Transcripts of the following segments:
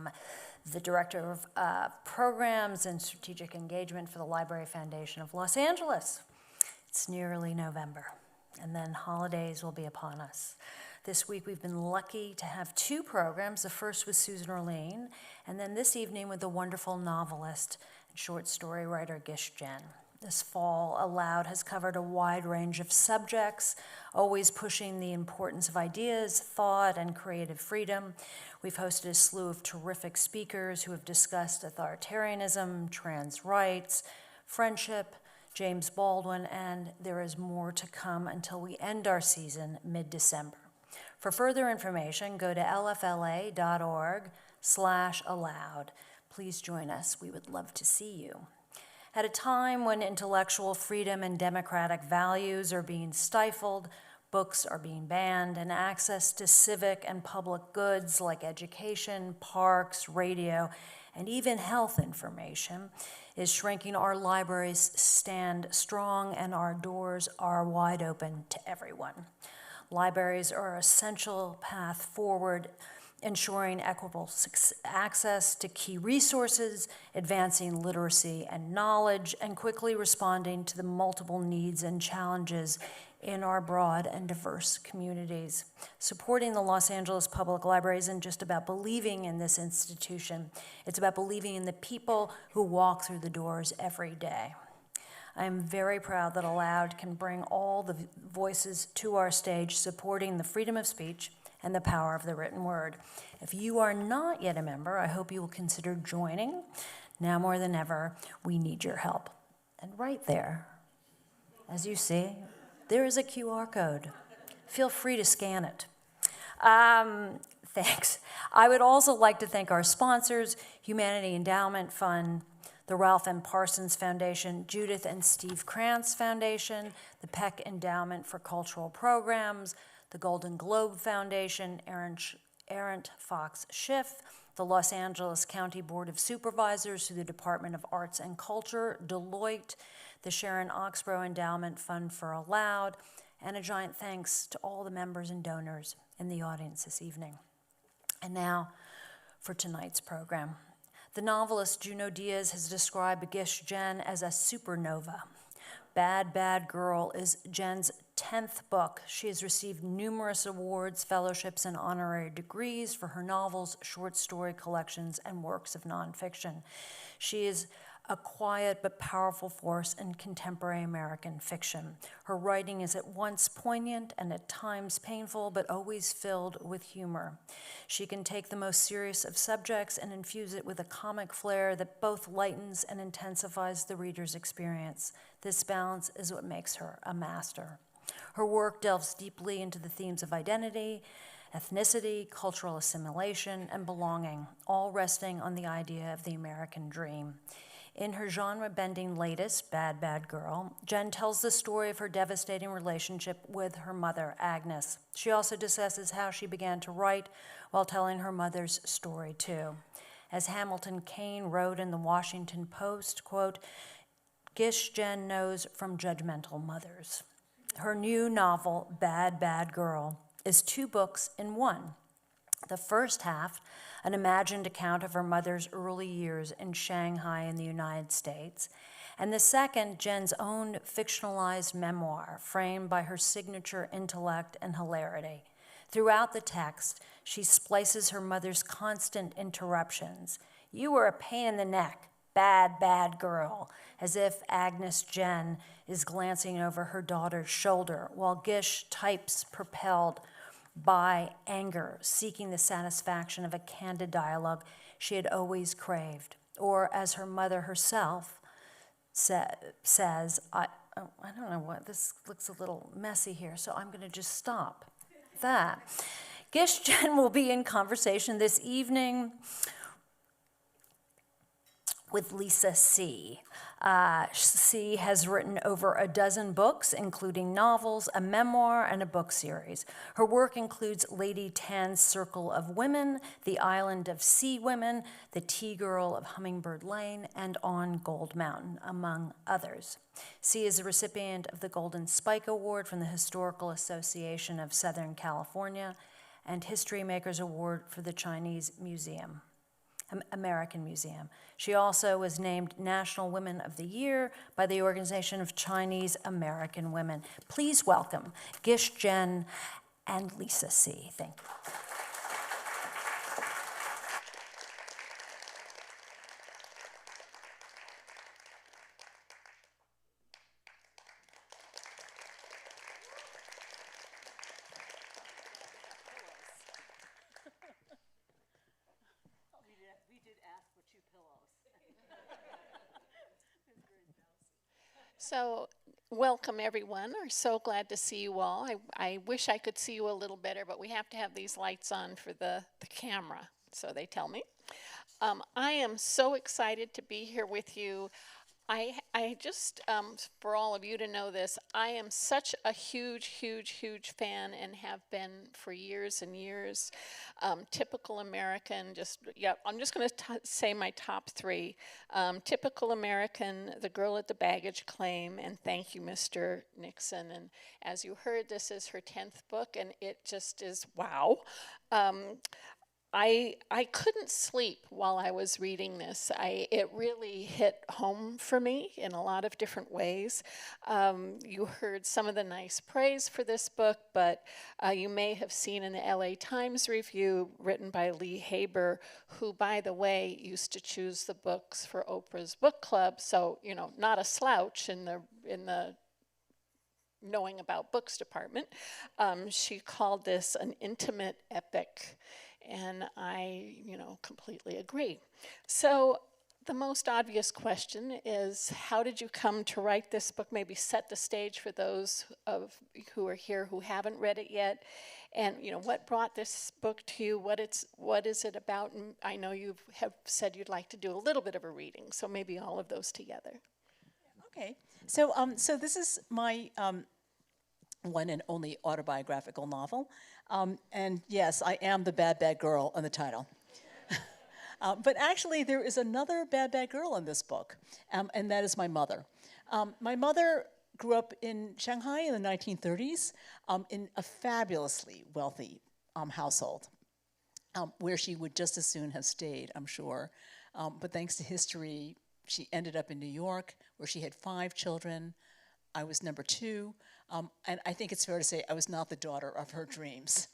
am the Director of Programs and Strategic Engagement for the Library Foundation of Los Angeles. It's nearly November, and then holidays will be upon us. This week we've been lucky to have two programs, the first with Susan Orlean, and then this evening with the wonderful novelist and short story writer Gish Jen. This fall, Aloud has covered a wide range of subjects, always pushing the importance of ideas, thought, and creative freedom. We've hosted a slew of terrific speakers who have discussed authoritarianism, trans rights, friendship, James Baldwin, and there is more to come until we end our season mid-December. For further information, go to lfla.org/aloud. Please join us. We would love to see you. At a time when intellectual freedom and democratic values are being stifled, books are being banned, and access to civic and public goods like education, parks, radio, and even health information is shrinking, our libraries stand strong and our doors are wide open to everyone. Libraries are an essential path forward, ensuring equitable access to key resources, advancing literacy and knowledge, and quickly responding to the multiple needs and challenges in our broad and diverse communities. Supporting the Los Angeles Public Library isn't just about believing in this institution, it's about believing in the people who walk through the doors every day. I am very proud that Aloud can bring all the voices to our stage, supporting the freedom of speech and the power of the written word. If you are not yet a member, I hope you will consider joining. Now more than ever, we need your help. And right there, as you see, there is a QR code. Feel free to scan it. Thanks. I would also like to thank our sponsors, Humanity Endowment Fund, the Ralph M. Parsons Foundation, Judith and Steve Krantz Foundation, the Peck Endowment for Cultural Programs, the Golden Globe Foundation, Errant Fox Schiff, the Los Angeles County Board of Supervisors through the Department of Arts and Culture, Deloitte, the Sharon Oxborough Endowment Fund for Aloud, and a giant thanks to all the members and donors in the audience this evening. And now for tonight's program. The novelist Junot Diaz has described Gish Jen as a supernova. Bad, Bad Girl is Jen's 10th book. She has received numerous awards, fellowships, and honorary degrees for her novels, short story collections, and works of nonfiction. She is a quiet but powerful force in contemporary American fiction. Her writing is at once poignant and at times painful, but always filled with humor. She can take the most serious of subjects and infuse it with a comic flair that both lightens and intensifies the reader's experience. This balance is what makes her a master. Her work delves deeply into the themes of identity, ethnicity, cultural assimilation, and belonging, all resting on the idea of the American dream. In her genre-bending latest, Bad, Bad Girl, Jen tells the story of her devastating relationship with her mother, Agnes. She also discusses how she began to write while telling her mother's story, too. As Hamilton Kane wrote in the Washington Post, quote, Gish Jen knows from judgmental mothers. Her new novel, Bad, Bad Girl, is 2 books in one. The first half, an imagined account of her mother's early years in Shanghai in the United States, and the second, Jen's own fictionalized memoir, framed by her signature intellect and hilarity. Throughout the text, she splices her mother's constant interruptions. You were a pain in the neck, bad, bad girl, as if Agnes Jen is glancing over her daughter's shoulder, while Gish types propelled by anger, seeking the satisfaction of a candid dialogue she had always craved. Or as her mother herself says, I don't know what, this looks a little messy here, so I'm gonna just stop that. Gish Jen will be in conversation this evening with Lisa C. C has written over a dozen books, including novels, a memoir, and a book series. Her work includes Lady Tan's Circle of Women, The Island of Sea Women, The Tea Girl of Hummingbird Lane, and On Gold Mountain, among others. C is a recipient of the Golden Spike Award from the Historical Association of Southern California and History Makers Award for the Chinese Museum. American Museum. She also was named National Women of the Year by the Organization of Chinese American Women. Please welcome Gish Jen and Lisa C. Thank you. So, welcome everyone. We're so glad to see you all. I wish I could see you a little better, but we have to have these lights on for the camera, so they tell me. I am so excited to be here with you. I just, for all of you to know this, I am such a huge fan and have been for years and years. Typical American, I'm just going to say my top three. Typical American, The Girl at the Baggage Claim, and Thank You, Mr. Nixon. And as you heard, this is her 10th book, and it just is wow. I couldn't sleep while I was reading this. It really hit home for me in a lot of different ways. You heard some of the nice praise for this book, but you may have seen in the LA Times review written by Lee Haber, who, by the way, used to choose the books for Oprah's book club. So, you know, not a slouch in the knowing about books department. She called this an intimate epic. And I, completely agree. So the most obvious question is, how did you come to write this book? Maybe set the stage for those who are here who haven't read it yet. And, what brought this book to you? What is it about? And I know you have said you'd like to do a little bit of a reading, so maybe all of those together. Okay. So this is my one and only autobiographical novel. And yes, I am the bad girl in the title. But actually, there is another bad girl in this book, and that is my mother. My mother grew up in Shanghai in the 1930s in a fabulously wealthy household, where she would just as soon have stayed, I'm sure. But thanks to history, she ended up in New York, where she had 5 children. I was number 2. And I think it's fair to say I was not the daughter of her dreams.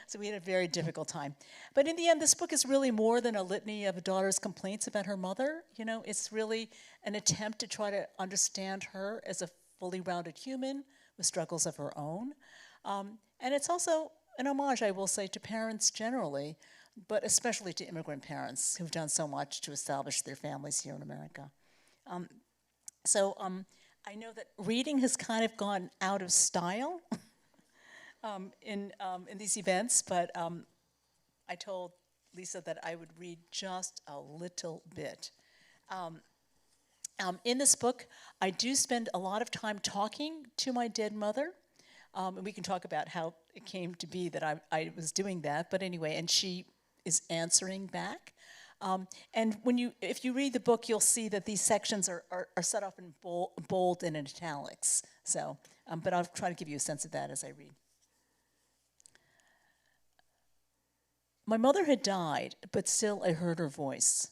So we had a very difficult time. But in the end, this book is really more than a litany of a daughter's complaints about her mother. It's really an attempt to try to understand her as a fully rounded human with struggles of her own. And it's also an homage, I will say, to parents generally, but especially to immigrant parents who've done so much to establish their families here in America. I know that reading has kind of gone out of style in these events, but I told Lisa that I would read just a little bit. In this book, I do spend a lot of time talking to my dead mother, and we can talk about how it came to be that I was doing that, but anyway, and she is answering back. And if you read the book, you'll see that these sections are set off in bold and in italics. So, but I'll try to give you a sense of that as I read. My mother had died, but still I heard her voice.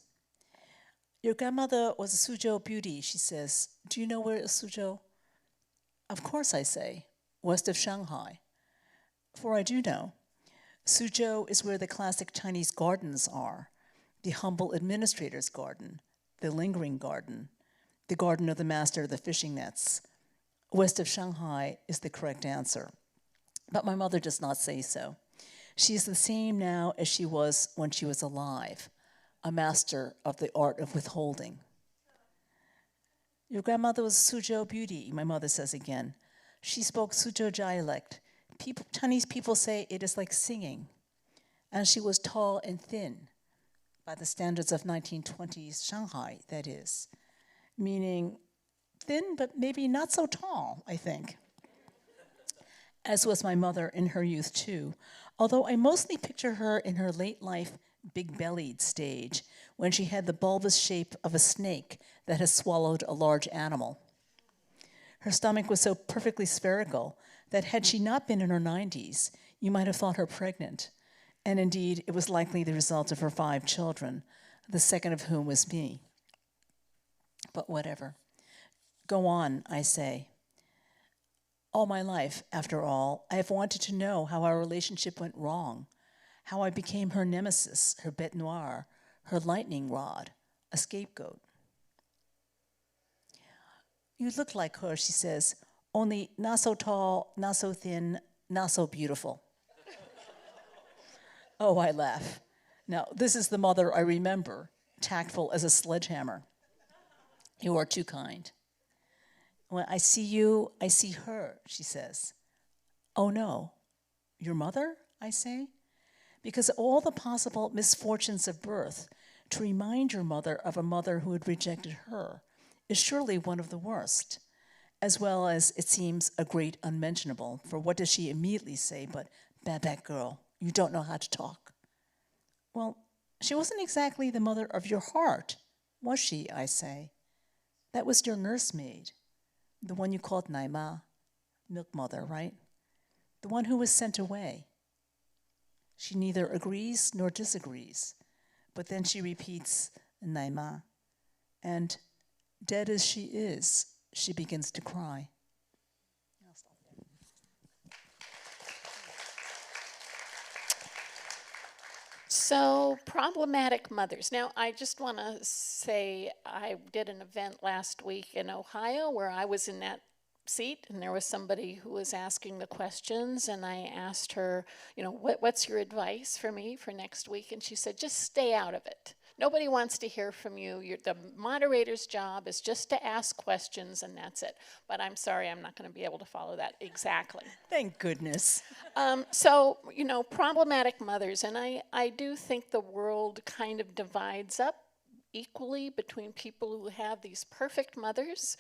Your grandmother was a Suzhou beauty, she says. Do you know where is Suzhou? Of course, I say, west of Shanghai. For I do know. Suzhou is where the classic Chinese gardens are. The humble administrator's garden, the lingering garden, the garden of the master of the fishing nets. West of Shanghai is the correct answer. But my mother does not say so. She is the same now as she was when she was alive, a master of the art of withholding. Your grandmother was Suzhou beauty, my mother says again. She spoke Suzhou dialect. Chinese people say it is like singing. And she was tall and thin, by the standards of 1920s Shanghai, that is. Meaning thin, but maybe not so tall, I think. As was my mother in her youth, too, although I mostly picture her in her late life, big-bellied stage, when she had the bulbous shape of a snake that has swallowed a large animal. Her stomach was so perfectly spherical that had she not been in her 90s, you might have thought her pregnant. And indeed, it was likely the result of her 5 children, the second of whom was me. But whatever. Go on, I say. All my life, after all, I have wanted to know how our relationship went wrong, how I became her nemesis, her bête noire, her lightning rod, a scapegoat. You look like her, she says, only not so tall, not so thin, not so beautiful. Oh, I laugh. Now, this is the mother I remember, tactful as a sledgehammer. You are too kind. When I see you, I see her, she says. Oh no, your mother, I say? Because all the possible misfortunes of birth, to remind your mother of a mother who had rejected her, is surely one of the worst, as well as, it seems, a great unmentionable, for what does she immediately say but, bad girl, you don't know how to talk. Well, she wasn't exactly the mother of your heart, was she, I say? That was your nursemaid, the one you called Naima, milk mother, right? The one who was sent away. She neither agrees nor disagrees, but then she repeats Naima, and dead as she is, she begins to cry. So, problematic mothers. Now, I just want to say I did an event last week in Ohio where I was in that seat, and there was somebody who was asking the questions, and I asked her, what's your advice for me for next week? And she said, just stay out of it. Nobody wants to hear from you. The moderator's job is just to ask questions, and that's it. But I'm sorry, I'm not going to be able to follow that exactly. Thank goodness. So, problematic mothers, and I do think the world kind of divides up equally between people who have these perfect mothers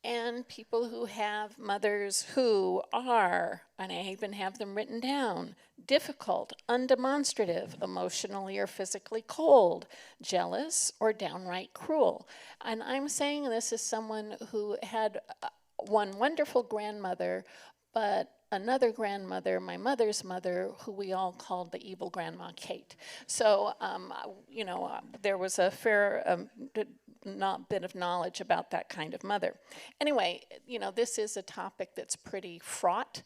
and people who have mothers who are, and I even have them written down, difficult, undemonstrative, emotionally or physically cold, jealous, or downright cruel. And I'm saying this as someone who had one wonderful grandmother, but another grandmother, my mother's mother, who we all called the evil Grandma Kate. So, there was a fair bit of knowledge about that kind of mother. Anyway, this is a topic that's pretty fraught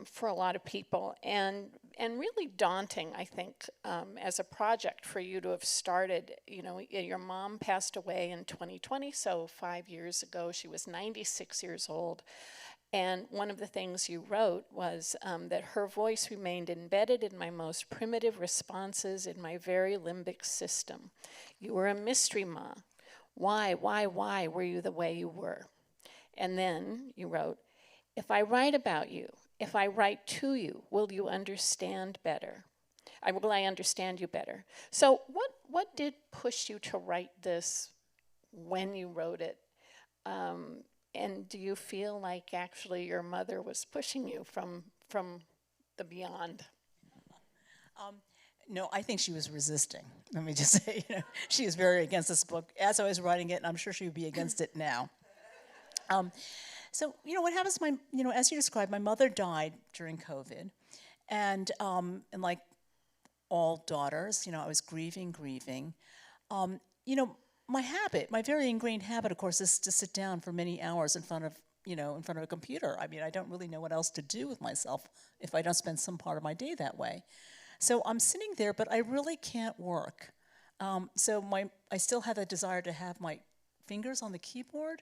for a lot of people, and really daunting, I think, as a project for you to have started. Your mom passed away in 2020, so 5 years ago. She was 96 years old. And one of the things you wrote was that her voice remained embedded in my most primitive responses in my very limbic system. You were a mystery, Ma. Why were you the way you were? And then you wrote, if I write about you, if I write to you, will you understand better? Will I understand you better? So what did push you to write this when you wrote it? And do you feel like actually your mother was pushing you from the beyond? No, I think she was resisting. Let me just say, she is very against this book as I was writing it, and I'm sure she would be against it now. So, what happens, as you described, my mother died during COVID, and like all daughters, I was grieving. My very ingrained habit, of course, is to sit down for many hours in front of a computer. I mean, I don't really know what else to do with myself if I don't spend some part of my day that way. So I'm sitting there, but I really can't work. I still have a desire to have my fingers on the keyboard,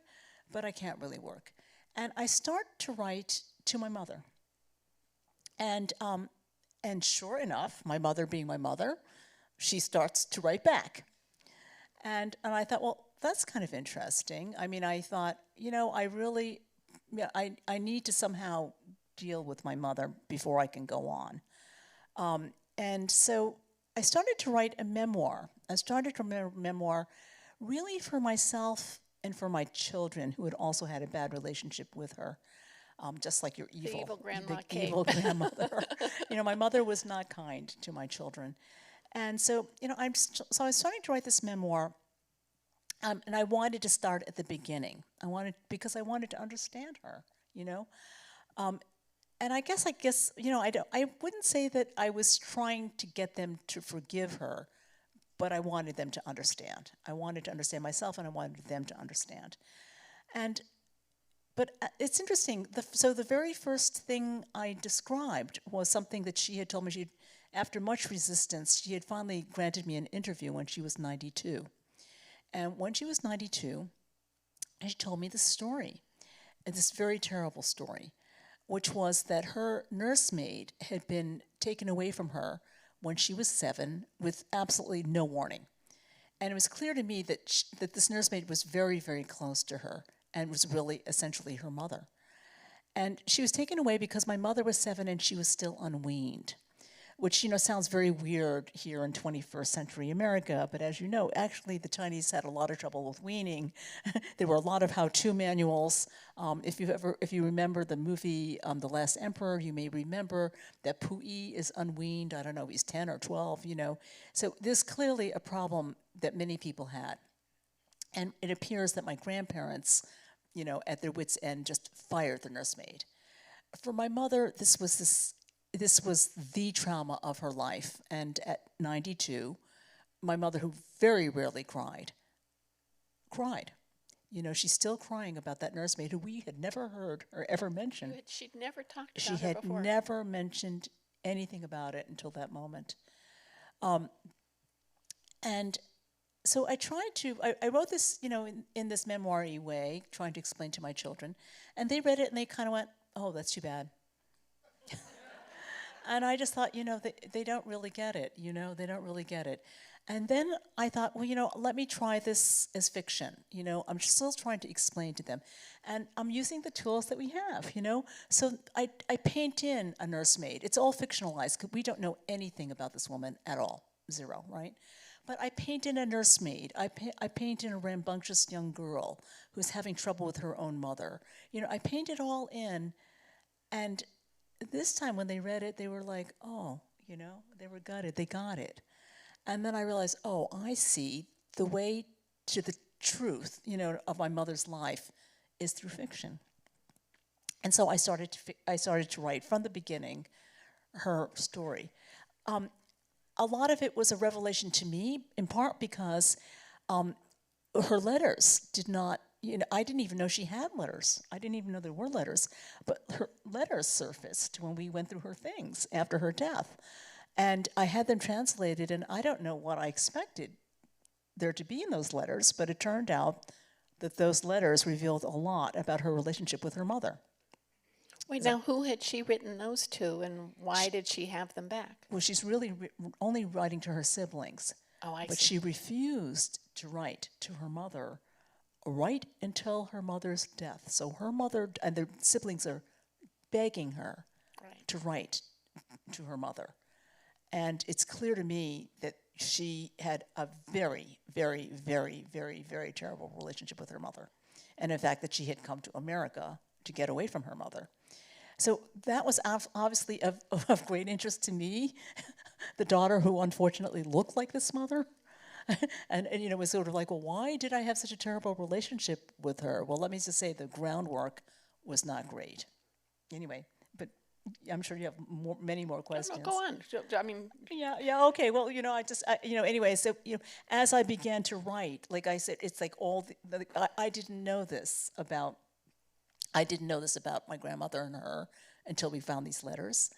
but I can't really work. And I start to write to my mother. And sure enough, my mother being my mother, she starts to write back. And I thought, well, that's kind of interesting. I mean, I thought, I need to somehow deal with my mother before I can go on. And so I started to write a memoir. I started to write a memoir really for myself and for my children who had also had a bad relationship with her, just like your evil Grandma Kate. Evil grandmother. My mother was not kind to my children. And so, I was starting to write this memoir, and I wanted to start at the beginning. Because I wanted to understand her, and I guess, I wouldn't say that I was trying to get them to forgive her, but I wanted them to understand. I wanted to understand myself, and I wanted them to understand. And but it's interesting. So the very first thing I described was something that she had told me. After much resistance, she had finally granted me an interview when she was 92. And when she was 92, she told me this story, this very terrible story, which was that her nursemaid had been taken away from her when she was 7 with absolutely no warning. And it was clear to me that this nursemaid was very, very close to her and was really essentially her mother. And she was taken away because my mother was 7 and she was still unweaned, which, sounds very weird here in 21st century America. But as you know, actually the Chinese had a lot of trouble with weaning. There were a lot of how-to manuals. If you remember the movie The Last Emperor, you may remember that Puyi is unweaned. I don't know, he's 10 or 12, So there's clearly a problem that many people had. And it appears that my grandparents, at their wits' end, just fired the nursemaid. For my mother, this was the trauma of her life. And at 92, my mother, who very rarely cried. She's still crying about that nursemaid who we had never heard or ever mentioned. She'd never talked about She her had before. never mentioned anything about it until that moment. And so I tried to, I wrote this, in this memoir-y way, trying to explain to my children. And they read it and they kind of went, oh, that's too bad. And I just thought, they don't really get it, they don't really get it. And then I thought, well, let me try this as fiction. I'm still trying to explain to them. And I'm using the tools that we have, So I paint in a nursemaid. It's all fictionalized, because we don't know anything about this woman at all. Zero, right? But I paint in a nursemaid. I paint in a rambunctious young girl who's having trouble with her own mother. I paint it all in, and this time when they read it, they were like, oh, they were gutted. They got it. And then I realized, oh, I see the way to the truth, of my mother's life is through fiction. And so I started to write from the beginning her story. A lot of it was a revelation to me, in part because her letters did not, I didn't even know she had letters. I didn't even know there were letters. But her letters surfaced when we went through her things after her death. And I had them translated, and I don't know what I expected there to be in those letters, but it turned out that those letters revealed a lot about her relationship with her mother. Wait, now who had she written those to, and why did she have them back? Well, she's really only writing to her siblings. Oh, I But see. she refused to write to her mother right until her mother's death. So her mother and the siblings are begging her to write to her mother. And it's clear to me that she had a very, very, very, very, very terrible relationship with her mother. And in fact, that she had come to America to get away from her mother. So that was obviously of great interest to me, the daughter who unfortunately looked like this mother. and it was sort of like, well, why did I have such a terrible relationship with her? Well, let me just say the groundwork was not great. Anyway, but I'm sure you have many more questions. No, go on. I mean, Yeah, okay. Well, anyway, so, as I began to write, like I said, it's like I didn't know this about my grandmother and her until we found these letters.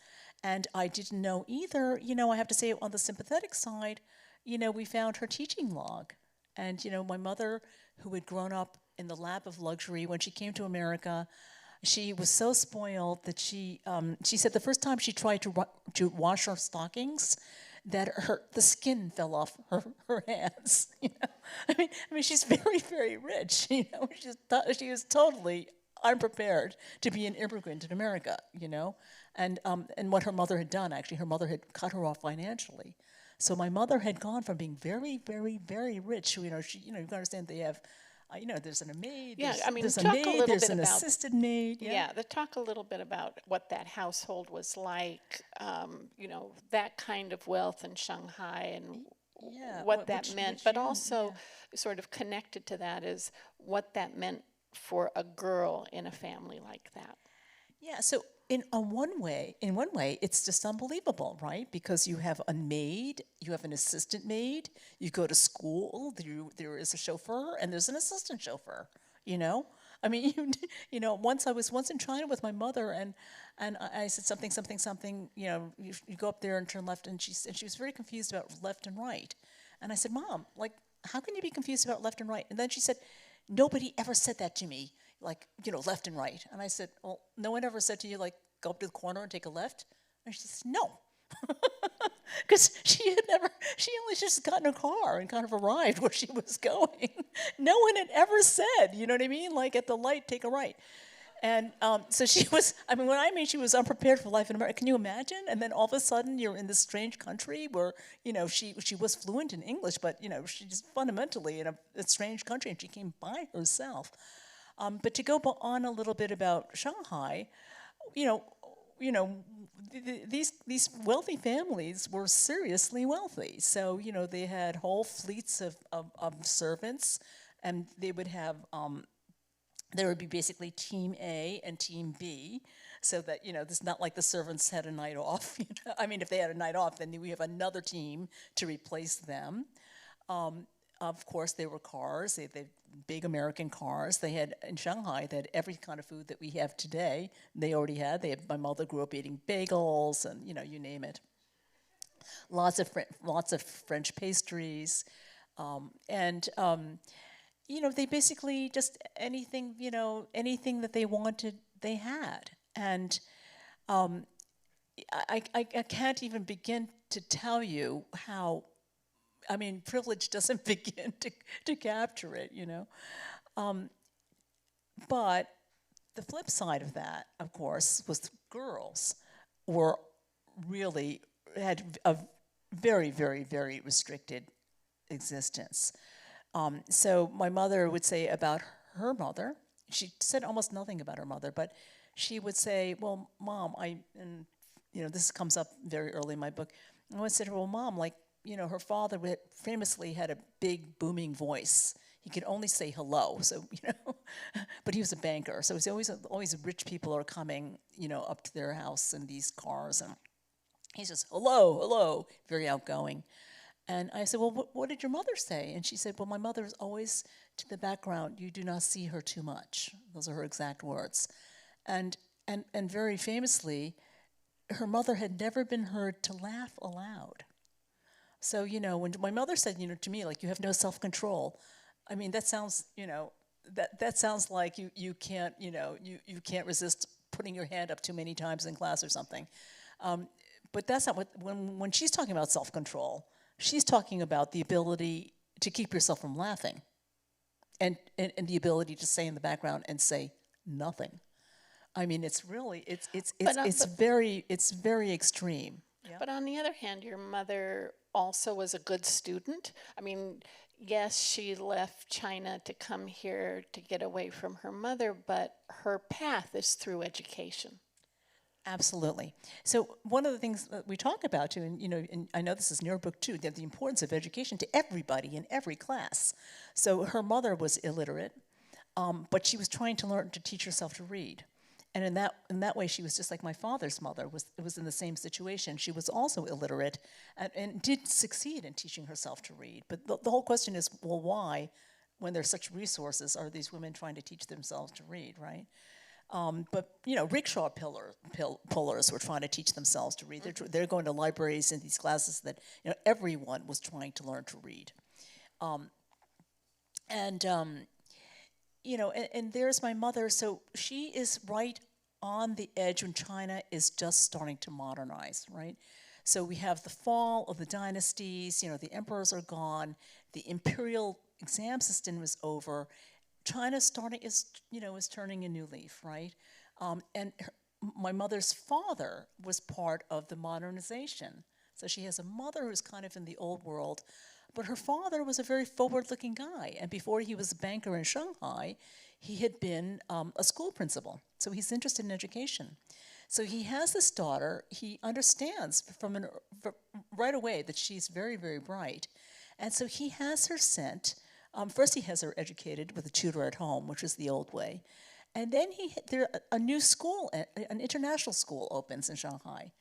And I didn't know either, I have to say on the sympathetic side, we found her teaching log. And, my mother, who had grown up in the lap of luxury, when she came to America, she was so spoiled that she said the first time she tried to wash her stockings, that the skin fell off her hands. I mean, she's very, very rich. She was totally unprepared to be an immigrant in America. And what her mother had done, actually, her mother had cut her off financially. So my mother had gone from being very, very, very rich. You can understand they have. There's a maid. Yeah, there's talk a a maid. little There's bit an about assisted maid. Yeah, talk a little bit about what that household was like. That kind of wealth in Shanghai and what that meant, but also sort of connected to that is what that meant for a girl in a family like that. Yeah. So in one way, it's just unbelievable, right? Because you have a maid, you have an assistant maid, you go to school, there is a chauffeur, and there's an assistant chauffeur. You know, I mean, once I was in China with my mother, and I said something. You know, you go up there and turn left, and she was very confused about left and right, and I said, Mom, like, how can you be confused about left and right? And then she said, nobody ever said that to me, like, left and right. And I said, well, no one ever said to you, like, go up to the corner and take a left? And she said, no. Because she only just got in her car and kind of arrived where she was going. No one had ever said, you know what I mean? Like, at the light, take a right. And so she was, she was unprepared for life in America. Can you imagine? And then all of a sudden, you're in this strange country where, she was fluent in English, but, she's fundamentally in a strange country, and she came by herself. But to go on a little bit about Shanghai, these wealthy families were seriously wealthy. So, they had whole fleets of servants, and they would have, there would be basically Team A and Team B, so that, it's not like the servants had a night off. If they had a night off, then we have another team to replace them. Of course, there were cars. They big American cars. They had, in Shanghai, they had every kind of food that we have today. They already had. My mother grew up eating bagels and, you name it. Lots of French pastries. They basically just anything that they wanted, they had. And I can't even begin to tell you how, privilege doesn't begin to capture it, But the flip side of that, of course, was the girls had a very, very, very restricted existence. So my mother would say about her mother, she said almost nothing about her mother, but she would say, well, Mom, this comes up very early in my book. I would say to her, well, Mom, like, her father famously had a big booming voice. He could only say hello, so, but he was a banker. So it's always rich people are coming, up to their house in these cars, and he says, hello, very outgoing. And I said, well, what did your mother say? And she said, well, my mother is always to the background. You do not see her too much. Those are her exact words. And very famously, her mother had never been heard to laugh aloud. So, when my mother said, to me, like, you have no self-control, that sounds, that sounds like you can't, you can't resist putting your hand up too many times in class or something. But that's not when she's talking about self-control, she's talking about the ability to keep yourself from laughing and the ability to stay in the background and say nothing. It's really, it's very extreme. Yeah. But on the other hand, your mother also was a good student. Yes, she left China to come here to get away from her mother, but her path is through education. Absolutely. So one of the things that we talk about too, and I know this is in your book too, the importance of education to everybody in every class. So her mother was illiterate, but she was trying to learn to teach herself to read. And in that way, she was just like my father's mother was in the same situation. She was also illiterate and did succeed in teaching herself to read. But the whole question is, well, why, when there's such resources, are these women trying to teach themselves to read, right? But rickshaw pullers were trying to teach themselves to read. They're going to libraries in these classes that everyone was trying to learn to read, and there's my mother. So she is right on the edge when China is just starting to modernize, right? So we have the fall of the dynasties. The emperors are gone. The imperial exam system is over. China is turning a new leaf, right? My mother's father was part of the modernization. So she has a mother who's kind of in the old world, but her father was a very forward-looking guy. And before he was a banker in Shanghai, he had been a school principal. So he's interested in education. So he has this daughter. He understands right away that she's very, very bright. And so he has her sent. First, he has her educated with a tutor at home, which is the old way. And then a new school, an international school opens in Shanghai,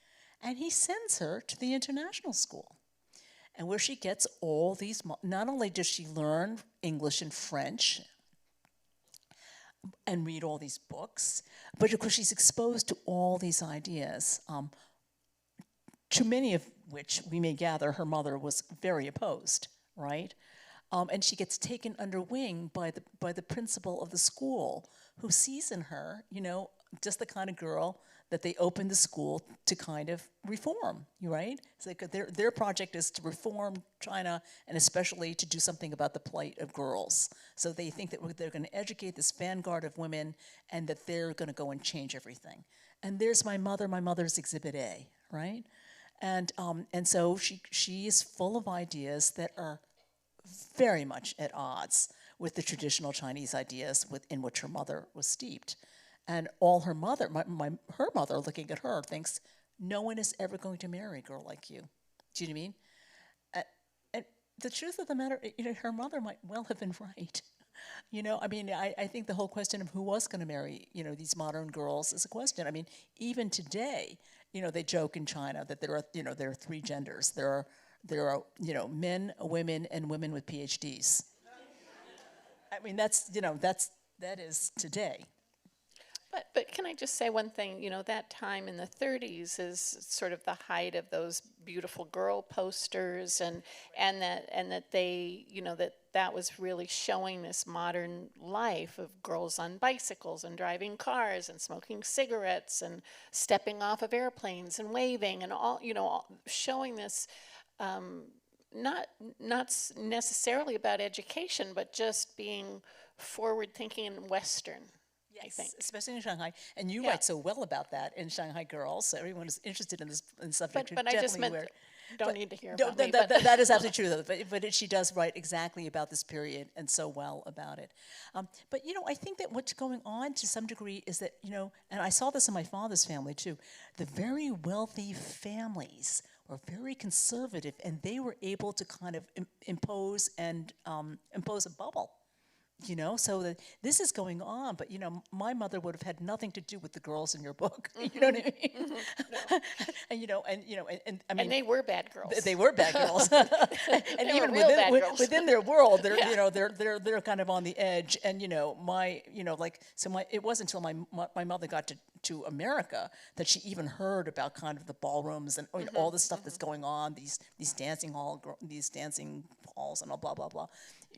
and he sends her to the international school, and where she gets all these. Not only does she learn English and French and read all these books, but of course she's exposed to all these ideas, to many of which we may gather her mother was very opposed, right? And she gets taken under wing by the principal of the school, who sees in her, just the kind of girl that they opened the school to kind of reform, right? It's like their project is to reform China, and especially to do something about the plight of girls. So they think that they're going to educate this vanguard of women, and that they're going to go and change everything. And there's my mother's Exhibit A, right? And so she is full of ideas that are very much at odds with the traditional Chinese ideas in which her mother was steeped. And all her mother, her mother looking at her, thinks, no one is ever going to marry a girl like you. Do you know what I mean? And the truth of the matter, her mother might well have been right. I think the whole question of who was going to marry, these modern girls is a question. I mean, even today, they joke in China that there are three genders. There are men, women, and women with PhDs. I mean, that is today. But can I just say one thing? That time in the 30s is sort of the height of those beautiful girl posters, and that they, that was really showing this modern life of girls on bicycles and driving cars and smoking cigarettes and stepping off of airplanes and waving and all, showing this. Not necessarily about education, but just being forward-thinking and Western. Yes, I think. especially in Shanghai, and you write so well about that in Shanghai Girls. So everyone is interested in this subject. But I just meant don't need to hear about me. That is absolutely true, though. But she does write exactly about this period and so well about it. But I think that what's going on to some degree is that and I saw this in my father's family too. The very wealthy families were very conservative, and they were able to kind of impose a bubble. So that this is going on, but my mother would have had nothing to do with the girls in your book. Mm-hmm. You know what I mean? Mm-hmm. And I mean, and they were bad girls. They were bad girls, and even within their world, they're kind of on the edge. And it wasn't until my mother got to America that she even heard about kind of the ballrooms and all the stuff that's going on, these dancing halls and all blah blah blah.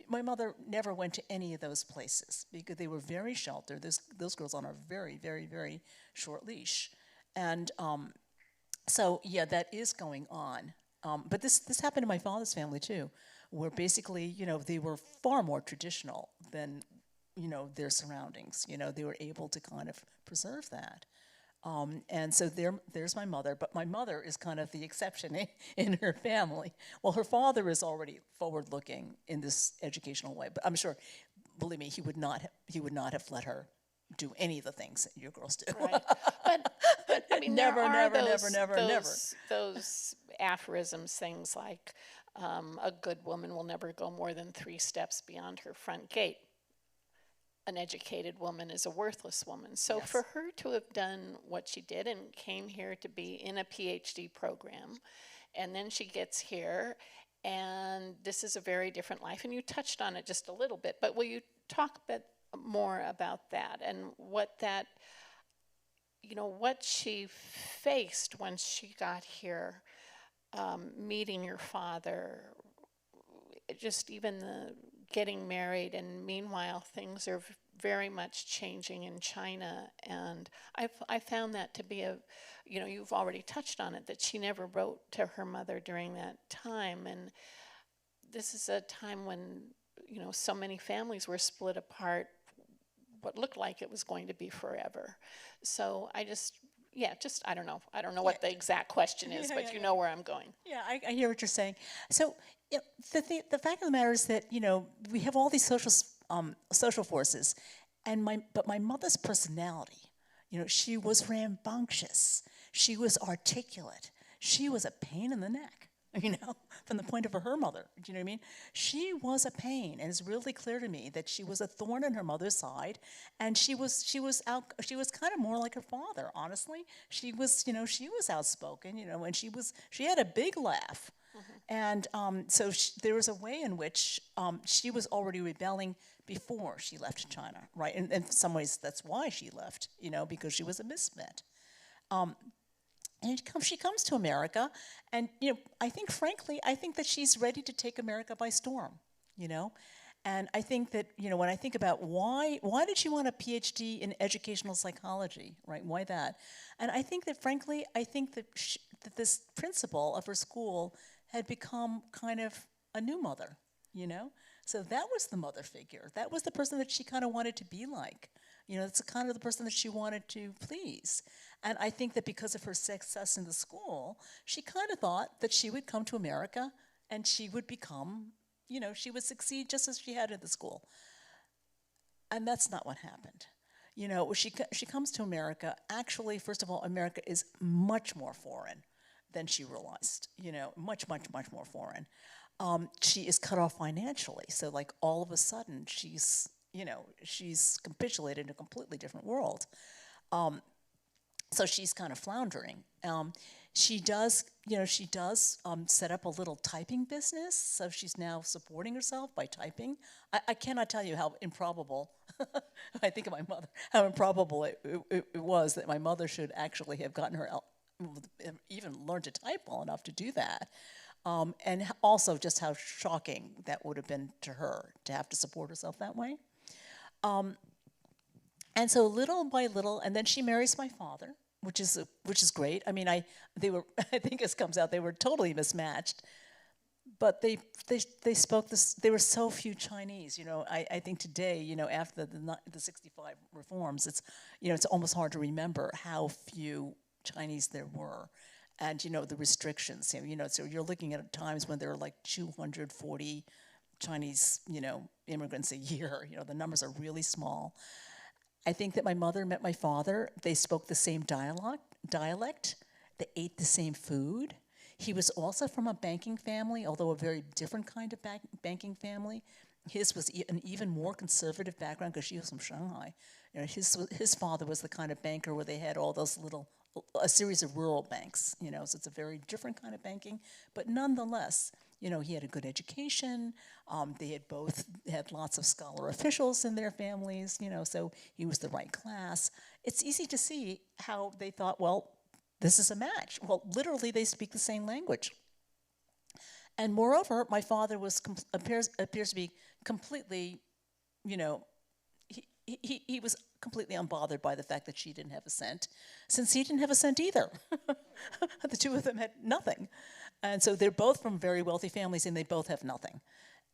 My mother never went to any of those places because they were very sheltered. Those girls on a very, very, very short leash. And so, yeah, that is going on. But this happened in my father's family, too, where basically, they were far more traditional than, their surroundings. They were able to kind of preserve that. And so there's my mother, but my mother is kind of the exception in her family. Well, her father is already forward-looking in this educational way, but I'm sure, believe me, he would not have let her do any of the things that your girls do. Right. But I mean, never. Those aphorisms, things like a good woman will never go more than 3 steps beyond her front gate. An educated woman is a worthless woman. So Yes. for her to have done what she did and came here to be in a PhD program, and then she gets here, and this is a very different life, and you touched on it just a little bit, but will you talk a bit more about that and what that, what she faced when she got here, meeting your father, just even the getting married, and meanwhile things are very much changing in China, and I found that to be you've already touched on it, that she never wrote to her mother during that time, and this is a time when so many families were split apart, what looked like it was going to be forever. So I don't know what the exact question is, but you know where I'm going. Yeah, I hear what you're saying. So the fact of the matter is that we have all these social forces, but my mother's personality, she was rambunctious, she was articulate, she was a pain in the neck. from the point of her mother. Do you know what I mean? She was a pain, and it's really clear to me that she was a thorn in her mother's side, and she was kind of more like her father. Honestly, she was outspoken, and she had a big laugh, and so there was a way in which she was already rebelling before she left China, right? And in some ways, that's why she left, because she was a misfit. And she comes to America, and I think, frankly, that she's ready to take America by storm, and I think that when I think about why did she want a PhD in educational psychology, right? Why that? And I think that, frankly, that this principal of her school had become kind of a new mother, So that was the mother figure. That was the person that she kind of wanted to be like. It's kind of the person that she wanted to please. And I think that because of her success in the school, she kind of thought that she would come to America and she would become, she would succeed just as she had in the school. And that's not what happened. She comes to America. Actually, first of all, America is much more foreign than she realized, much, much, much more foreign. She is cut off financially. So, like, all of a sudden, she's capitulated in a completely different world. So she's kind of floundering. She does set up a little typing business. So she's now supporting herself by typing. I cannot tell you how improbable, I think of my mother, how improbable it was that my mother should actually have gotten her, even learned to type well enough to do that. And also just how shocking that would have been to her to have to support herself that way. And so little by little, and then she marries my father, which is great. I mean, I think as comes out, they were totally mismatched, but they spoke this. There were so few Chinese. I think today, after the 65 reforms, it's almost hard to remember how few Chinese there were, and the restrictions. So you're looking at times when there are like 240 Chinese, immigrants a year. The numbers are really small. I think that my mother met my father. They spoke the same dialect. They ate the same food. He was also from a banking family, although a very different kind of banking family. His was an even more conservative background because she was from Shanghai. His father was the kind of banker where they had all those a series of rural banks. So it's a very different kind of banking, but nonetheless, he had a good education. They had both had lots of scholar officials in their families, so he was the right class. It's easy to see how they thought, well, this is a match. Well, literally, they speak the same language. And moreover, my father appears to be completely, he was completely unbothered by the fact that she didn't have a cent, since he didn't have a cent either. The two of them had nothing. And so they're both from very wealthy families, and they both have nothing.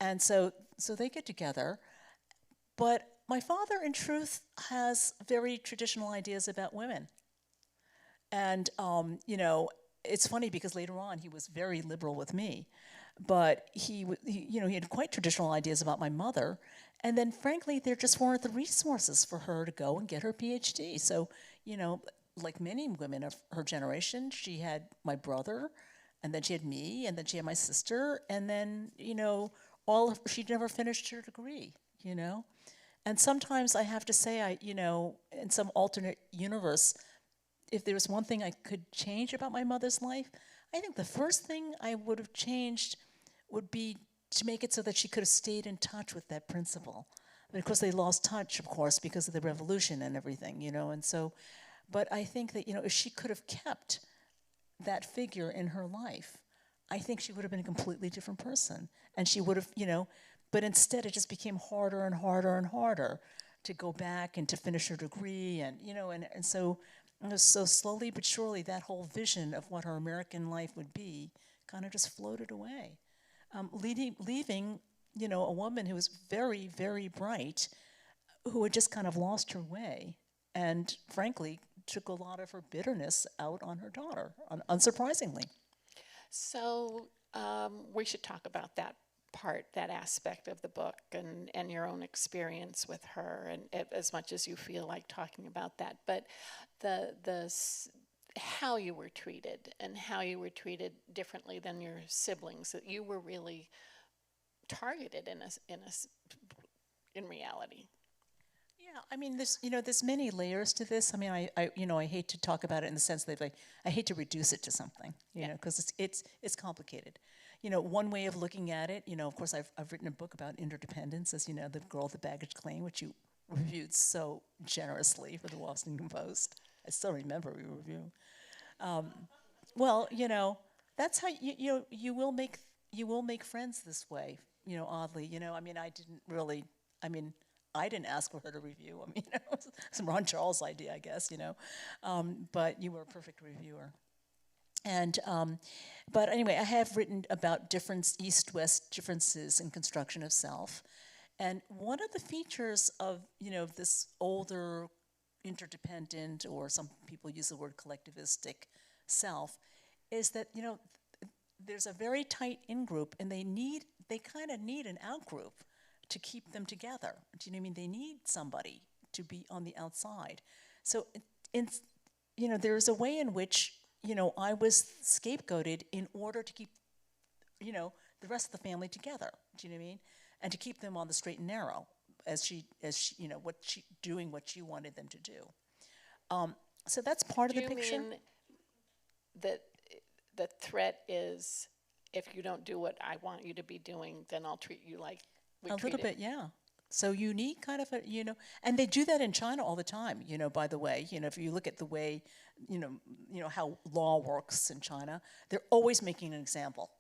And so they get together. But my father, in truth, has very traditional ideas about women. And, it's funny because later on he was very liberal with me. But he had quite traditional ideas about my mother. And then, frankly, there just weren't the resources for her to go and get her PhD. So, like many women of her generation, she had my brother, and then she had me, and then she had my sister, and then, she never finished her degree, And sometimes I have to say, in some alternate universe, if there was one thing I could change about my mother's life, I think the first thing I would have changed would be to make it so that she could have stayed in touch with that principle. But of course, they lost touch, of course, because of the revolution and everything, and so, but I think that, if she could have kept that figure in her life, I think she would have been a completely different person. And she would have, but instead it just became harder and harder and harder to go back and to finish her degree. And, and so slowly but surely that whole vision of what her American life would be kind of just floated away. Leaving, a woman who was very, very bright, who had just kind of lost her way, and frankly, took a lot of her bitterness out on her daughter, unsurprisingly. So we should talk about that aspect of the book and your own experience with her, and as much as you feel like talking about that. But how you were treated and how you were treated differently than your siblings, that you were really targeted in reality. Yeah, I mean, there's many layers to this. I mean, I hate to talk about it in the sense that, like, I hate to reduce it to something, you know, because it's complicated. One way of looking at it, of course, I've written a book about interdependence, as you know, The Girl with the Baggage Claim, which you reviewed so generously for the Washington Post. I still remember we reviewed. Well, that's how you will make friends this way. Oddly, I mean, I didn't ask for her to review. I mean, it was Ron Charles' idea, I guess. But you were a perfect reviewer. And but anyway, I have written about east-west differences in construction of self, and one of the features of this older, interdependent, or some people use the word collectivistic self, is that there's a very tight in-group, and they kind of need an out-group to keep them together. Do you know what I mean? They need somebody to be on the outside. So, there's a way in which I was scapegoated in order to keep the rest of the family together. Do you know what I mean? And to keep them on the straight and narrow, as she doing what she wanted them to do. So that's part of the picture. Do you mean that the threat is, if you don't do what I want you to be doing, then I'll treat you like we A treated? little bit, yeah. So you need kind of and they do that in China all the time. By the way, if you look at the way, how law works in China, they're always making an example.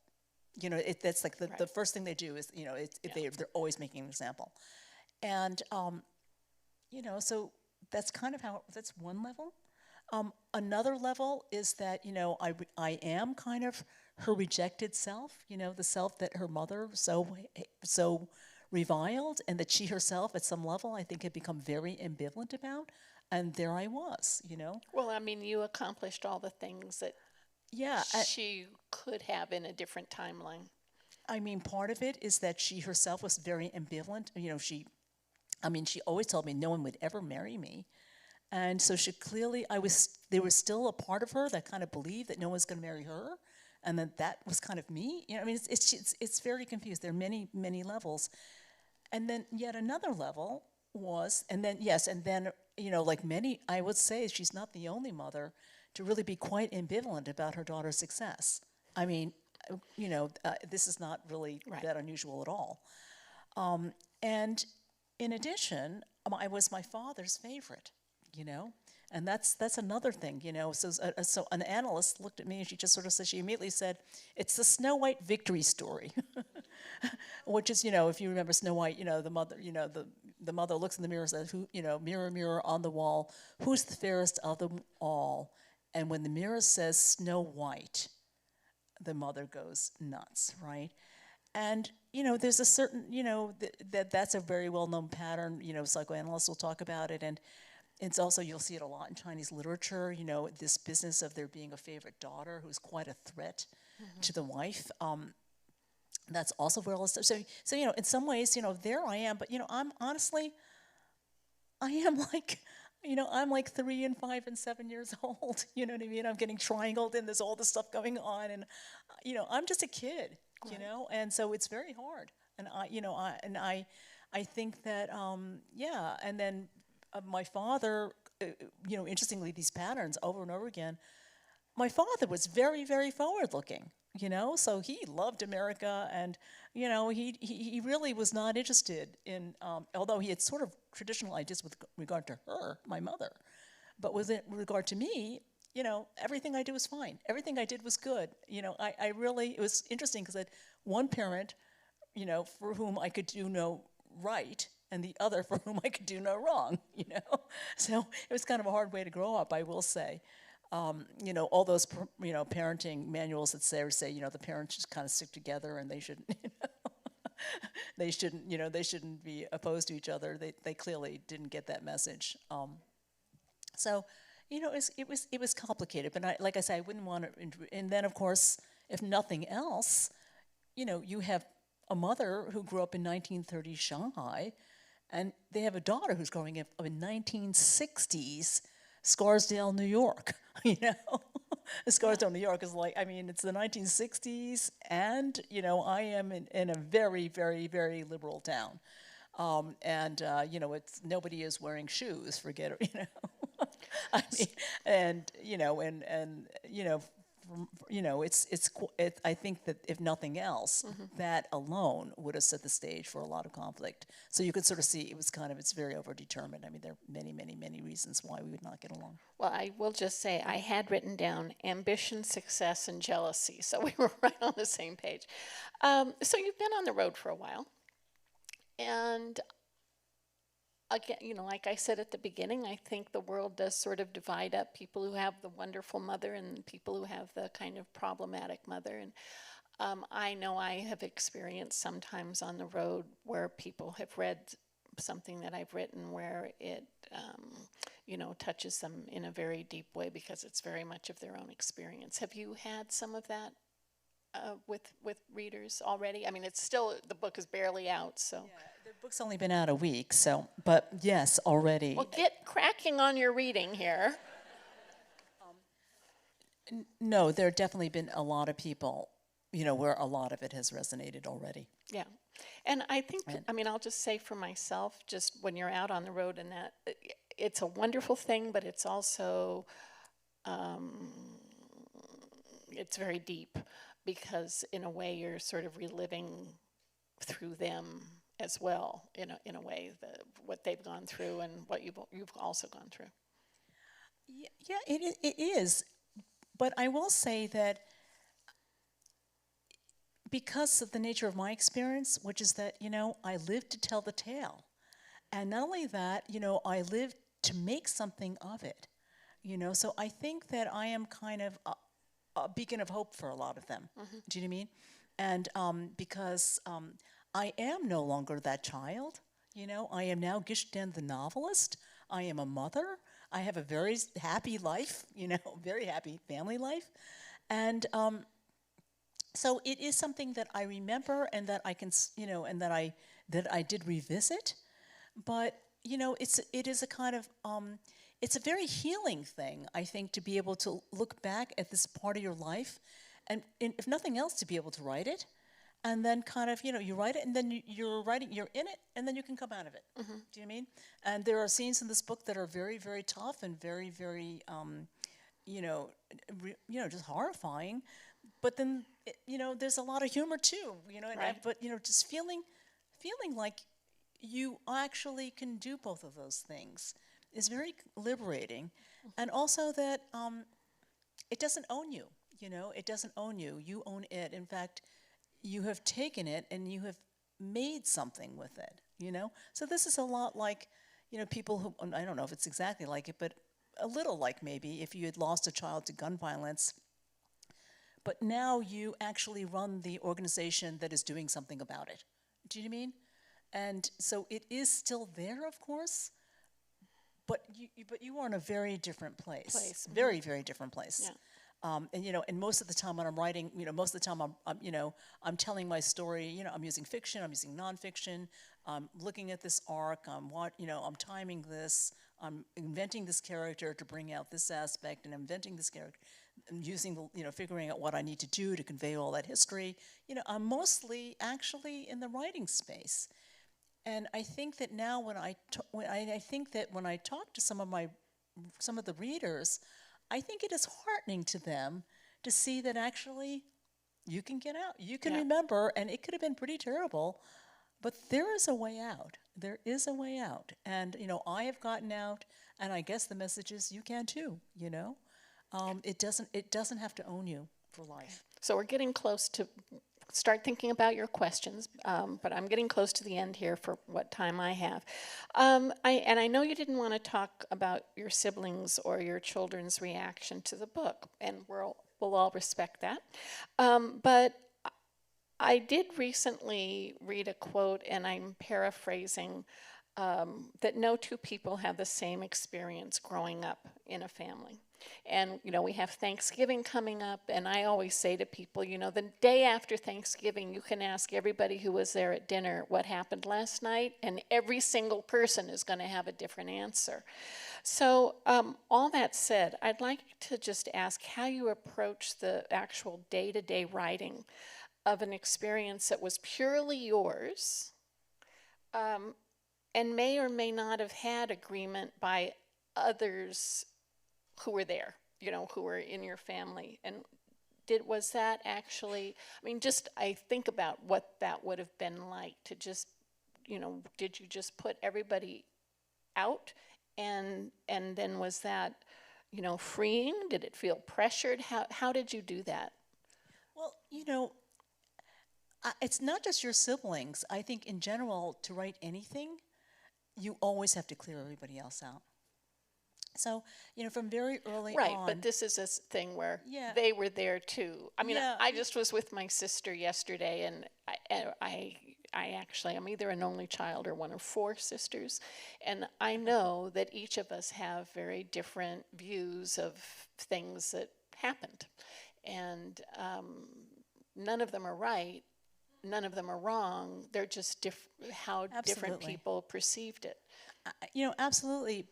That's like the first thing they do is, they're always making an example, and so that's kind of that's one level. Another level is that I am kind of her rejected self. The self that her mother so reviled, and that she herself, at some level, I think, had become very ambivalent about. And there I was. Well, I mean, you accomplished all the things that Yeah, she could have in a different timeline. I mean, part of it is that she herself was very ambivalent. She always told me no one would ever marry me. And so there was still a part of her that kind of believed that no one's going to marry her, and that was kind of me. I mean, it's very confused. There are many, many levels. And then yet another level was, like many, I would say she's not the only mother to really be quite ambivalent about her daughter's success. I mean, this is not really that unusual at all. And in addition, I was my father's favorite, and that's another thing, So an analyst looked at me and she just sort of said, she immediately said, "It's the Snow White victory story," which is, if you remember Snow White, the mother, the mother looks in the mirror and says, "Who, mirror, mirror on the wall, who's the fairest of them all?" And when the mirror says Snow White, the mother goes nuts, right? And there's a certain, that's a very well-known pattern. Psychoanalysts will talk about it, and it's also, you'll see it a lot in Chinese literature. This business of there being a favorite daughter who's quite a threat to the wife. That's also where all this stuff. So in some ways, there I am. But I'm honestly, I am like, I'm like 3 and 5 and 7 years old. You know what I mean? I'm getting triangled, and there's all this stuff going on, and I'm just a kid. And so it's very hard. And I think that and then my father, interestingly, these patterns over and over again. My father was very, very forward-looking. So he loved America, and he really was not interested in, although he had sort of traditional ideas with regard to her, my mother, but with regard to me, everything I did was fine. Everything I did was good. I really, it was interesting because I had one parent, for whom I could do no right, and the other for whom I could do no wrong. So it was kind of a hard way to grow up, I will say. All those parenting manuals that say the parents should kind of stick together, and they shouldn't they shouldn't be opposed to each other. They clearly didn't get that message. So it was complicated, but like I said, I wouldn't want to. And then, of course, if nothing else, you have a mother who grew up in 1930s Shanghai, and they have a daughter who's growing up in 1960s Scarsdale, New York, you know? Scarsdale, New York is like, I mean, it's the 1960s, and, you know, I am in a very, very, very liberal town. You know, it's nobody is wearing shoes, forget it, you know? I mean, and, you know, you know, you know, I think that if nothing else, that alone would have set the stage for a lot of conflict. So you could sort of see it's very overdetermined. I mean, there are many, many, many reasons why we would not get along. Well, I will just say I had written down ambition, success, and jealousy, so we were right on the same page. So you've been on the road for a while, and again, you know, like I said at the beginning, I think the world does sort of divide up people who have the wonderful mother and people who have the kind of problematic mother. And I know I have experienced sometimes on the road where people have read something that I've written where it, you know, touches them in a very deep way because it's very much of their own experience. Have you had some of that with readers already? I mean, it's still, the book is barely out, so. Yeah, the book's only been out a week, so, but yes, already. Well, get cracking on your reading here. No, there have definitely been a lot of people, you know, where a lot of it has resonated already. Yeah. And I think, I mean, I'll just say for myself, just when you're out on the road and that, it's a wonderful thing, but it's also, it's very deep because in a way you're sort of reliving through them as well, in a way, what they've gone through and what you've also gone through. Yeah, it is. But I will say that because of the nature of my experience, which is that, you know, I lived to tell the tale. And not only that, you know, I lived to make something of it. You know, so I think that I am kind of a beacon of hope for a lot of them. Do you know what I mean? And because I am no longer that child. You know, I am now Gish Jen the novelist. I am a mother. I have a very happy life, you know, very happy family life. And so it is something that I remember and that I can, you know, and that I did revisit. But, you know, it is a kind of, it's a very healing thing, I think, to be able to look back at this part of your life and if nothing else, to be able to write it. And then kind of, you know, you write it and then you're writing, you're in it, and then you can come out of it. Do you know what I mean? And there are scenes in this book that are very, very tough and very, very, you know, just horrifying. But then, you know, there's a lot of humor too, you know, Right. but, you know, just feeling like you actually can do both of those things is very liberating. And also that it doesn't own you, you know, it doesn't own you. You own it. In fact, you have taken it and you have made something with it, you know? So this is a lot like, you know, people who, I don't know if it's exactly like it, but a little like maybe if you had lost a child to gun violence, but now you actually run the organization that is doing something about it. Do you know what I mean? And so it is still there, of course, but you are in a very different place. Very, very different place. Yeah. And you know, and most of the time when I'm writing, you know, most of the time I'm you know, I'm telling my story. You know, I'm using fiction, I'm using nonfiction. I'm looking at this arc. I'm timing this. I'm inventing this character to bring out this aspect, and inventing this character, and figuring out what I need to do to convey all that history. You know, I'm mostly actually in the writing space, and I think that now I think that when I talk to some of the readers, I think it is heartening to them to see that actually you can get out. You can remember, and it could have been pretty terrible, but there is a way out. There is a way out. And, you know, I have gotten out, and I guess the message is you can too, you know? It doesn't have to own you for life. So we're getting close to start thinking about your questions, but I'm getting close to the end here for what time I have. I know you didn't want to talk about your siblings or your children's reaction to the book, and we'll all respect that. But I did recently read a quote, and I'm paraphrasing, that no two people have the same experience growing up in a family. And, we have Thanksgiving coming up, and I always say to people, the day after Thanksgiving, you can ask everybody who was there at dinner what happened last night, and every single person is going to have a different answer. So, all that said, I'd like to just ask how you approach the actual day-to-day writing of an experience that was purely yours, and may or may not have had agreement by others who were there, who were in your family. And was that actually, I think about what that would have been like to just, did you just put everybody out? And then was that, freeing? Did it feel pressured? How did you do that? Well, it's not just your siblings. I think in general, to write anything, you always have to clear everybody else out. So, from very early on. Right, but this is a thing where they were there too. I just was with my sister yesterday, and I actually am either an only child or one of 4 sisters, and I know that each of us have very different views of things that happened, and none of them are right, none of them are wrong. They're just how different people perceived it. Absolutely.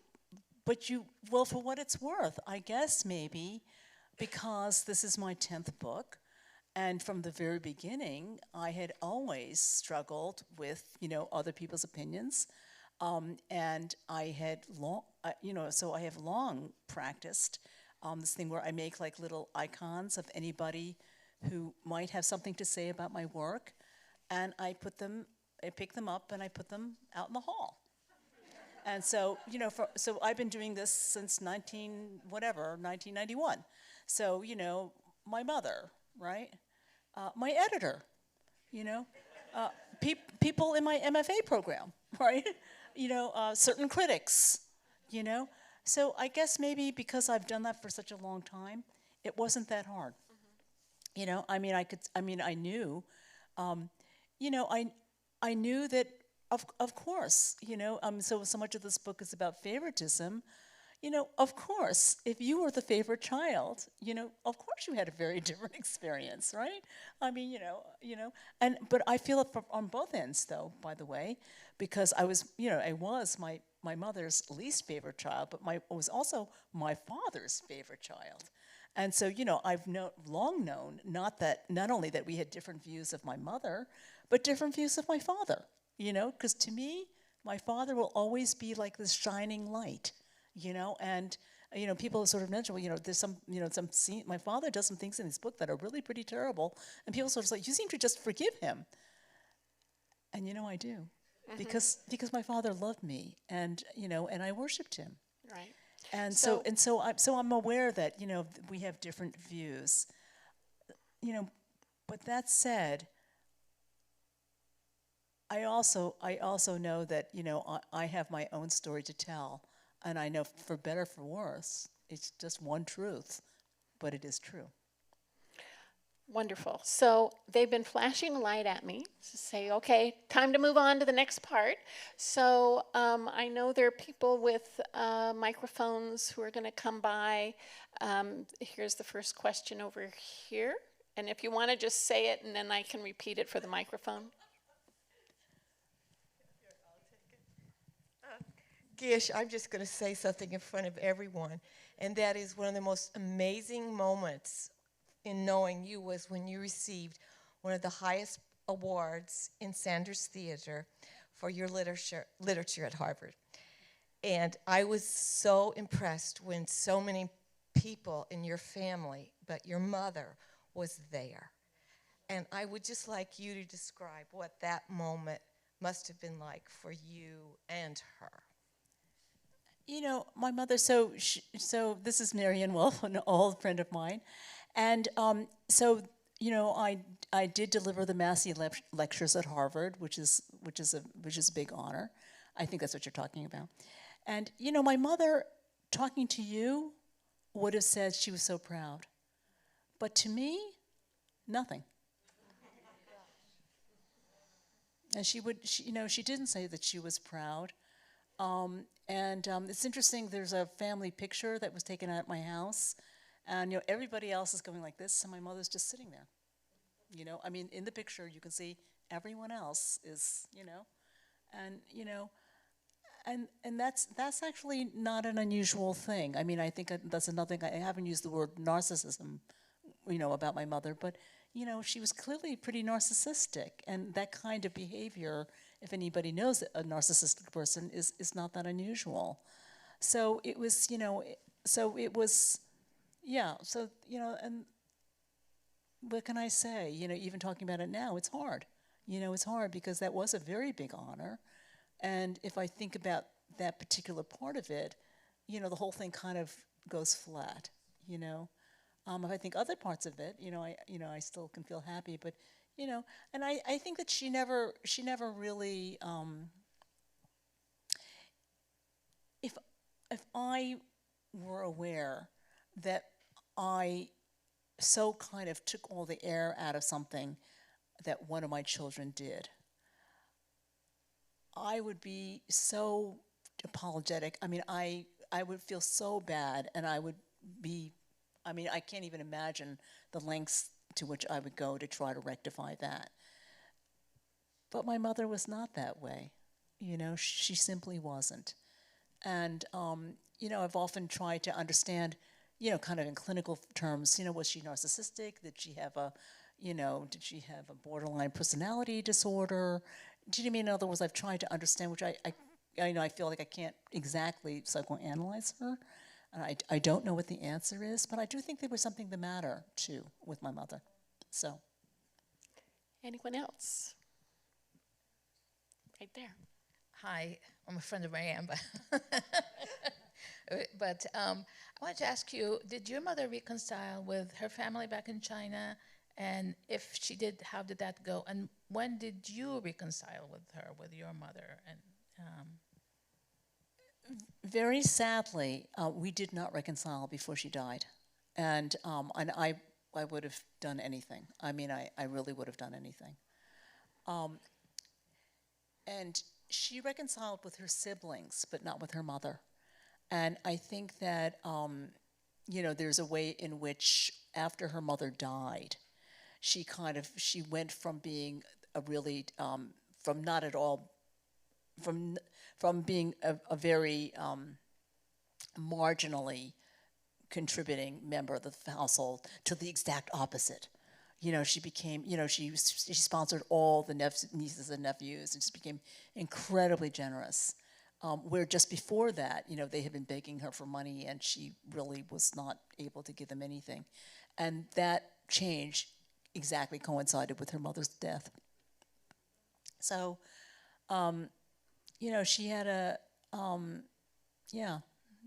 But for what it's worth, I guess maybe because this is my 10th book, and from the very beginning, I had always struggled with, other people's opinions, and I had so I have long practiced this thing where I make like little icons of anybody who might have something to say about my work, and I pick them up and I put them out in the hall. And so, so I've been doing this since 1991. So, my mother, right? My editor, people in my MFA program, right? Certain critics, So I guess maybe because I've done that for such a long time, it wasn't that hard. Mm-hmm. I knew, I knew that. Of course, so much of this book is about favoritism. Of course, if you were the favorite child, of course you had a very different experience, right? But I feel it on both ends, though, by the way, because I was my mother's least favorite child, but I was also my father's favorite child. And so, I've long known not only that we had different views of my mother, but different views of my father. Because to me, my father will always be like this shining light, and, people sort of mention, well, there's some scene, my father does some things in his book that are really pretty terrible, and people sort of say, you seem to just forgive him. And, I do, mm-hmm. because my father loved me, and, and I worshipped him. Right. And so I'm aware that, we have different views, but that said, I also know that, I have my own story to tell, and I know for better or for worse, it's just one truth, but it is true. Wonderful. So they've been flashing a light at me to say, okay, time to move on to the next part. So I know there are people with microphones who are going to come by. Here's the first question over here. And if you want to just say it, and then I can repeat it for the microphone. Gish, I'm just going to say something in front of everyone, and that is one of the most amazing moments in knowing you was when you received one of the highest awards in Sanders Theater for your literature at Harvard. And I was so impressed when so many people in your family, but your mother was there. And I would just like you to describe what that moment must have been like for you and her. My mother, so this is Marianne Wolf, an old friend of mine. And I did deliver the Massey lectures at Harvard, which is a big honor. I think that's what you're talking about. And, my mother, talking to you, would have said she was so proud. But to me, nothing. And she didn't say that she was proud. It's interesting, there's a family picture that was taken at my house, and everybody else is going like this, and my mother's just sitting there. I mean, in the picture, you can see everyone else is, and and that's actually not an unusual thing. I mean, I think that's another thing. I haven't used the word narcissism, about my mother, but she was clearly pretty narcissistic, and that kind of behavior, if anybody knows a narcissistic person, is not that unusual. So it was, yeah. So and what can I say? Even talking about it now, it's hard. It's hard because that was a very big honor. And if I think about that particular part of it, the whole thing kind of goes flat. If I think other parts of it, I still can feel happy. But, and I think that she never really, if I were aware that I so kind of took all the air out of something that one of my children did, I would be so apologetic. I mean, I would feel so bad, and I would be, I can't even imagine the lengths to which I would go to try to rectify that. But my mother was not that way. She simply wasn't. And, I've often tried to understand, kind of in clinical terms, was she narcissistic? Did she have a borderline personality disorder? Do you mean, in other words, I've tried to understand, which I feel like I can't exactly psychoanalyze her, and I don't know what the answer is, but I do think there was something the matter, too, with my mother, so. Anyone else? Right there. Hi, I'm a friend of Marianne, but I wanted to ask you, did your mother reconcile with her family back in China? And if she did, how did that go? And when did you reconcile with her, with your mother? And Very sadly, we did not reconcile before she died, and I would have done anything. I mean, I really would have done anything. And she reconciled with her siblings, but not with her mother. And I think that there's a way in which, after her mother died, she went from being a really from not at all from being a very marginally contributing member of the household to the exact opposite. She became, she sponsored all the nieces and nephews, and just became incredibly generous. Where just before that, they had been begging her for money, and she really was not able to give them anything. And that change exactly coincided with her mother's death. So, she had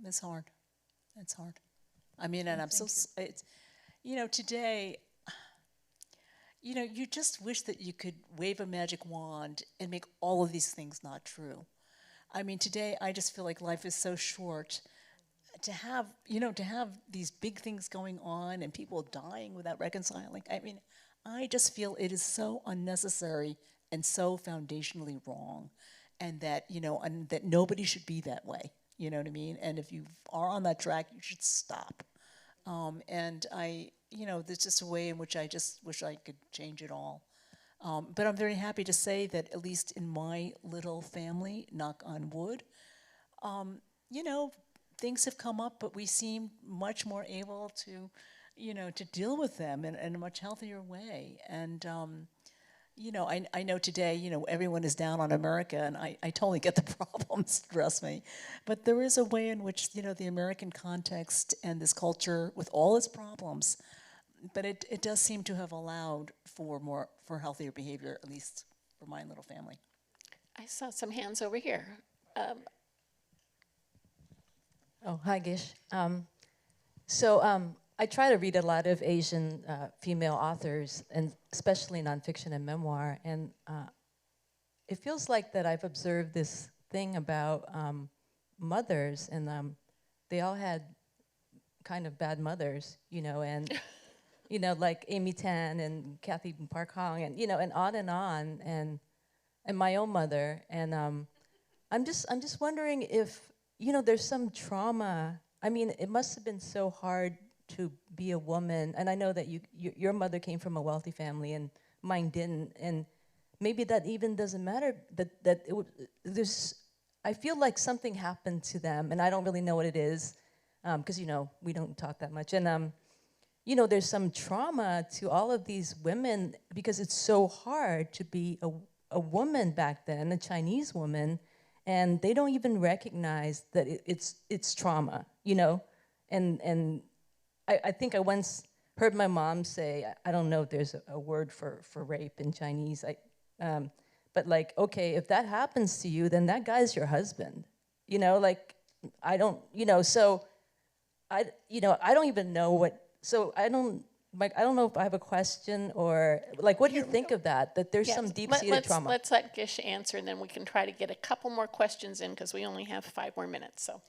it's hard. It's hard. I mean, and I'm so, it's, today, you just wish that you could wave a magic wand and make all of these things not true. I mean, today, I just feel like life is so short. To have these big things going on and people dying without reconciling, I mean, I just feel it is so unnecessary and so foundationally wrong, and that, and that nobody should be that way, you know what I mean? And if you are on that track, you should stop. And there's just a way in which I just wish I could change it all. But I'm very happy to say that, at least in my little family, knock on wood, things have come up, but we seem much more able to, to deal with them in a much healthier way. And, I know today, everyone is down on America, and I totally get the problems, trust me. But there is a way in which, the American context and this culture, with all its problems, but it does seem to have allowed for healthier behavior, at least for my little family. I saw some hands over here. Oh, hi, Gish. I try to read a lot of Asian female authors, and especially nonfiction and memoir, and it feels like that I've observed this thing about mothers, and they all had kind of bad mothers, and like Amy Tan and Kathy Park Hong, and and on, and my own mother, and I'm just wondering if, there's some trauma. I mean, it must have been so hard to be a woman, and I know that your mother came from a wealthy family and mine didn't, and maybe that even doesn't matter, that it would, I feel like something happened to them, and I don't really know what it is, because, we don't talk that much, and, there's some trauma to all of these women because it's so hard to be a woman back then, a Chinese woman, and they don't even recognize that it's trauma, and I think I once heard my mom say, I don't know if there's a word for rape in Chinese, but like, okay, if that happens to you, then that guy's your husband, like, I don't, so I don't even know what, so I don't know if I have a question or, like, what do you think of that there's Yes, some deep-seated trauma? Let's let Gish answer, and then we can try to get a couple more questions in because we only have 5 more minutes. So,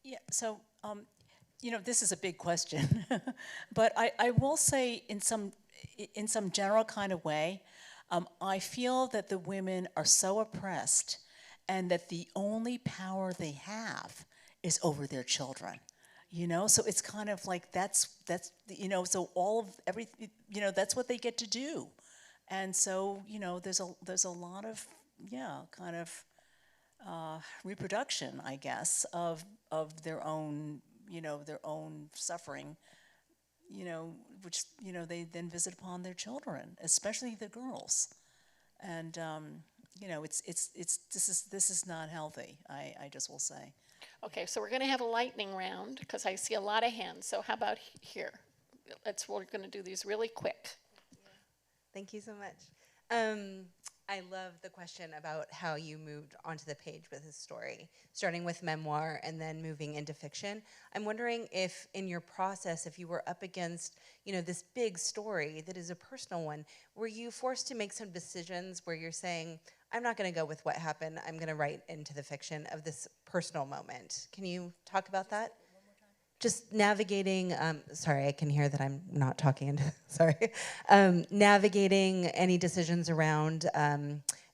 Yeah, so, this is a big question. But I will say in some general kind of way, I feel that the women are so oppressed and that the only power they have is over their children. So it's kind of like that's so all of everything, that's what they get to do. And so, there's a lot of, kind of reproduction, I guess, of their own, their own suffering, which, they then visit upon their children, especially the girls. And, this is not healthy, I just will say. okay, so we're going to have a lightning round because I see a lot of hands. So how about here? We're going to do these really quick. Thank you so much. I love the question about how you moved onto the page with his story, starting with memoir and then moving into fiction. I'm wondering if in your process, if you were up against, this big story that is a personal one, were you forced to make some decisions where you're saying, I'm not going to go with what happened, I'm going to write into the fiction of this personal moment. Can you talk about that? Just navigating, sorry, I can hear that I'm not talking into, sorry. Navigating any decisions around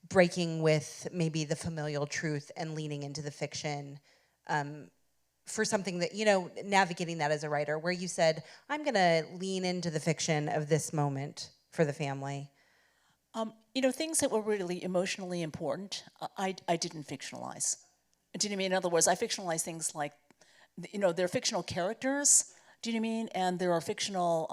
breaking with maybe the familial truth and leaning into the fiction for something that, navigating that as a writer, where you said, I'm gonna lean into the fiction of this moment for the family. Things that were really emotionally important, I didn't fictionalize. Do you know what I mean? In other words, I fictionalize things like, they're fictional characters, do you know what I mean? And there are fictional,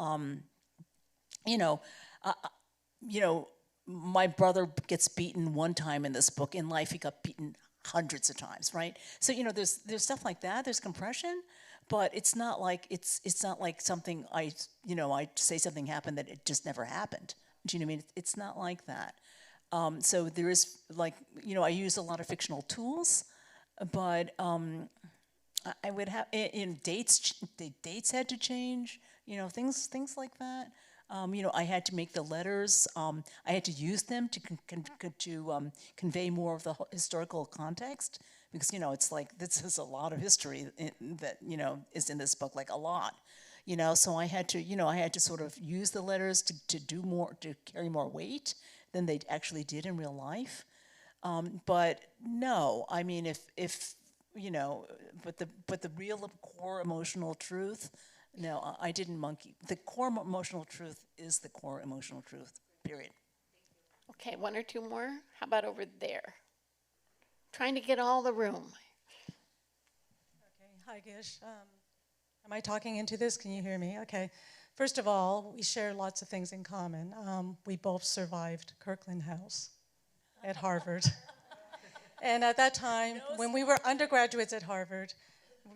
my brother gets beaten one time in this book. In life, he got beaten hundreds of times, right? So, there's stuff like that. There's compression, but it's not like something I say something happened that it just never happened. Do you know what I mean? It's not like that. So there is I use a lot of fictional tools, but I would have dates. The dates had to change. Things like that. I had to make the letters. I had to use them to convey more of the historical context because it's like this is a lot of history that is in this book, like a lot. So I had to sort of use the letters to do more, to carry more weight than they actually did in real life. But no, I mean if but the real core emotional truth, no, I didn't monkey. The core emotional truth is the core emotional truth, period. Okay, 1 or 2 more. How about over there? Trying to get all the room. Okay, hi Gish. Am I talking into this? Can you hear me? Okay. First of all, we share lots of things in common. We both survived Kirkland House at Harvard. And at that time, when we were undergraduates at Harvard,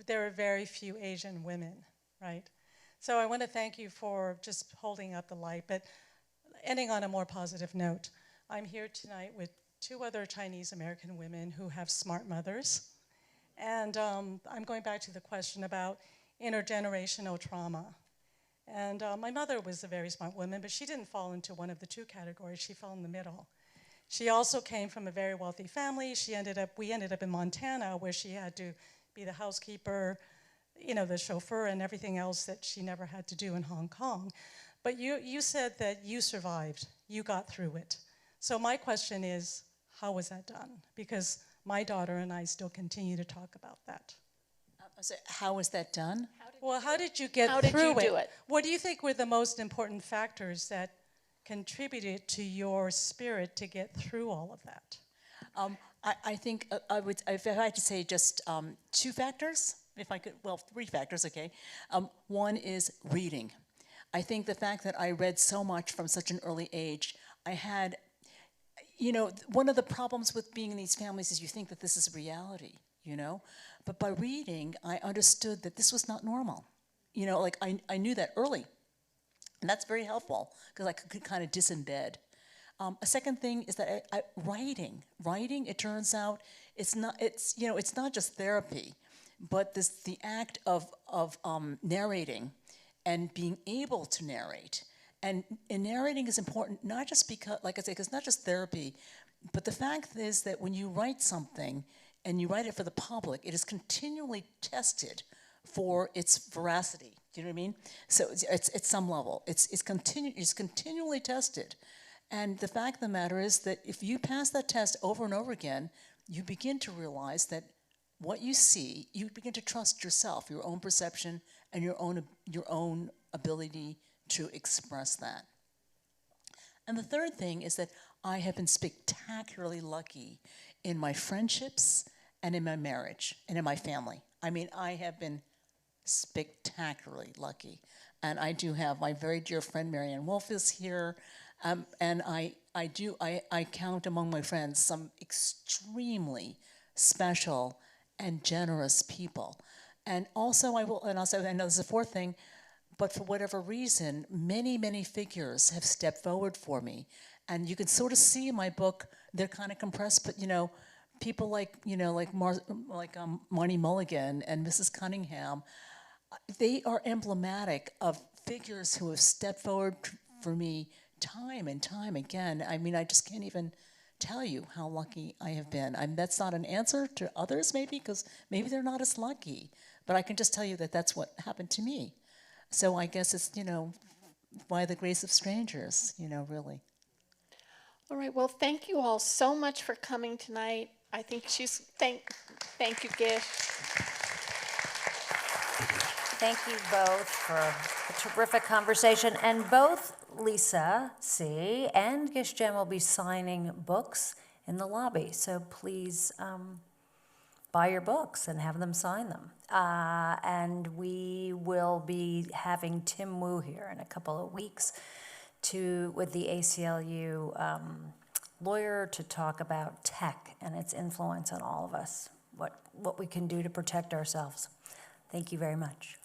there were very few Asian women, right? So I want to thank you for just holding up the light, but ending on a more positive note. I'm here tonight with 2 other Chinese American women who have smart mothers. And I'm going back to the question about intergenerational trauma. And my mother was a very smart woman, but she didn't fall into one of the 2 categories. She fell in the middle. She also came from a very wealthy family. We ended up in Montana, where she had to be the housekeeper, the chauffeur and everything else that she never had to do in Hong Kong. But you said that you survived, you got through it. So my question is, how was that done? Because my daughter and I still continue to talk about that. So how was that done? Well, how did you get How did through you do it? What do you think were the most important factors that contributed to your spirit to get through all of that? I think I would, if I had to say just two factors, if I could, well, three factors, okay. One is reading. I think the fact that I read so much from such an early age, I had, you know, one of the problems with being in these families is you think that this is reality, you know? But by reading, I understood that this was not normal. You know, like I knew that early. And that's very helpful because I could kind of disembed. A second thing is that writing, it turns out, it's not just therapy, but the act of narrating and being able to narrate. And narrating is important, not just because, like I say, because it's not just therapy, but the fact is that when you write something and you write it for the public, it is continually tested for its veracity. Do you know what I mean? So it's at some level, it's continually tested. And the fact of the matter is that if you pass that test over and over again, you begin to realize that what you see, you begin to trust yourself, your own perception, and your own ability to express that. And the third thing is that I have been spectacularly lucky in my friendships and in my marriage and in my family. I mean, I have been spectacularly lucky. And I do have my very dear friend Marianne Wolf is here. And I count among my friends some extremely special and generous people. And also I know there's a fourth thing, but for whatever reason, many, many figures have stepped forward for me. And you can sort of see in my book, they're kind of compressed, but people like Marnie Mulligan and Mrs. Cunningham, they are emblematic of figures who have stepped forward for me time and time again. I mean, I just can't even tell you how lucky I have been. That's not an answer to others, maybe, because maybe they're not as lucky. But I can just tell you that that's what happened to me. So I guess it's, by the grace of strangers, really. All right, well, thank you all so much for coming tonight. I think thank you, Gish. Thank you both for a terrific conversation. And both Lisa C. and Gish Jen will be signing books in the lobby. So please buy your books and have them sign them. And we will be having Tim Wu here in a couple of weeks with the ACLU lawyer to talk about tech and its influence on all of us, what we can do to protect ourselves. Thank you very much.